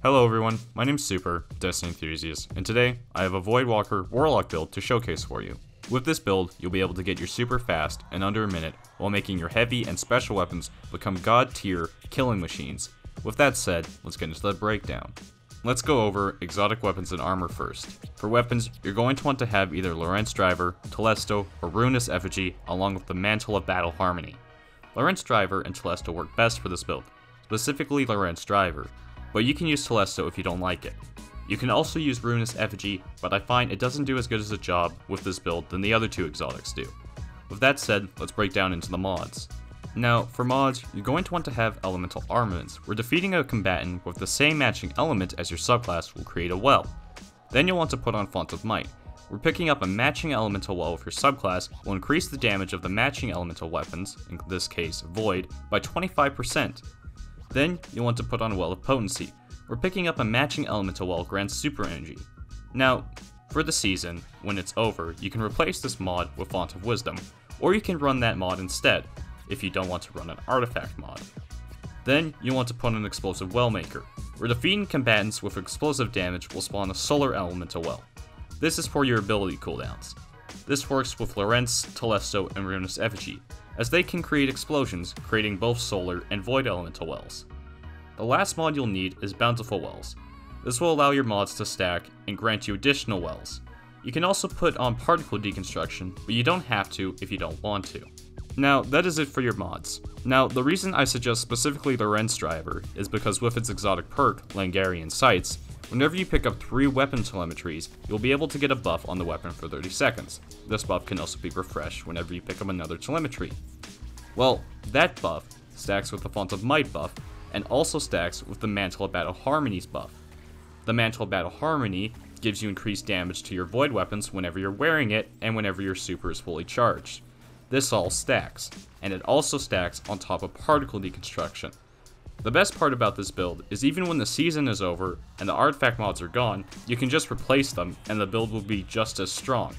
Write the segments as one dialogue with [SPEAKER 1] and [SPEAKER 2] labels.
[SPEAKER 1] Hello everyone, my name's Super, Destiny Enthusiast, and today I have a Voidwalker Warlock build to showcase for you. With this build, you'll be able to get your super fast in under a minute while making your heavy and special weapons become god tier killing machines. With that said, let's get into the breakdown. Let's go over exotic weapons and armor first. For weapons, you're going to want to have either Lorentz Driver, Telesto, or Ruinous Effigy along with the Mantle of Battle Harmony. Lorentz Driver and Telesto work best for this build, specifically Lorentz Driver, but you can use Telesto if you don't like it. You can also use Ruinous Effigy, but I find it doesn't do as good as a job with this build than the other two exotics do. With that said, let's break down into the mods. Now, for mods, you're going to want to have elemental armaments, where defeating a combatant with the same matching element as your subclass will create a well. Then you'll want to put on Font of Might, where picking up a matching elemental well with your subclass will increase the damage of the matching elemental weapons, in this case Void, by 25%. Then you'll want to put on Well of Potency, where picking up a matching elemental well grants super energy. Now, for the season, when it's over, you can replace this mod with Font of Wisdom, or you can run that mod instead, if you don't want to run an artifact mod. Then you'll want to put on Explosive Well Maker, where defeating combatants with explosive damage will spawn a solar elemental well. This is for your ability cooldowns. This works with Lorentz, Telesto, and Ruinous Effigy, as they can create explosions, creating both solar and void elemental wells. The last mod you'll need is Bountiful Wells. This will allow your mods to stack and grant you additional wells. You can also put on Particle Deconstruction, but you don't have to if you don't want to. Now, that is it for your mods. Now, the reason I suggest specifically the Lorentz Driver is because with its exotic perk, Langarian Sights, whenever you pick up 3 weapon telemetries, you'll be able to get a buff on the weapon for 30 seconds. This buff can also be refreshed whenever you pick up another telemetry. Well, that buff stacks with the Font of Might buff, and also stacks with the Mantle of Battle Harmony's buff. The Mantle of Battle Harmony gives you increased damage to your Void weapons whenever you're wearing it, and whenever your super is fully charged. This all stacks, and it also stacks on top of Particle Deconstruction. The best part about this build is even when the season is over and the artifact mods are gone, you can just replace them and the build will be just as strong.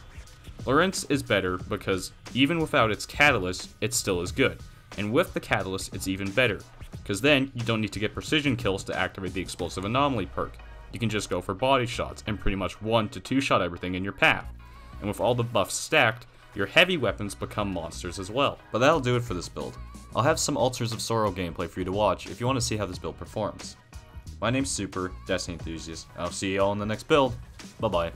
[SPEAKER 1] Lorentz is better because even without its catalyst, it still is good, and with the catalyst it's even better, because then you don't need to get precision kills to activate the Explosive Anomaly perk. You can just go for body shots and pretty much 1 to 2 shot everything in your path, and with all the buffs stacked, your heavy weapons become monsters as well. But that'll do it for this build. I'll have some Altars of Sorrow gameplay for you to watch if you want to see how this build performs. My name's Super, Destiny Enthusiast, and I'll see you all in the next build. Bye bye.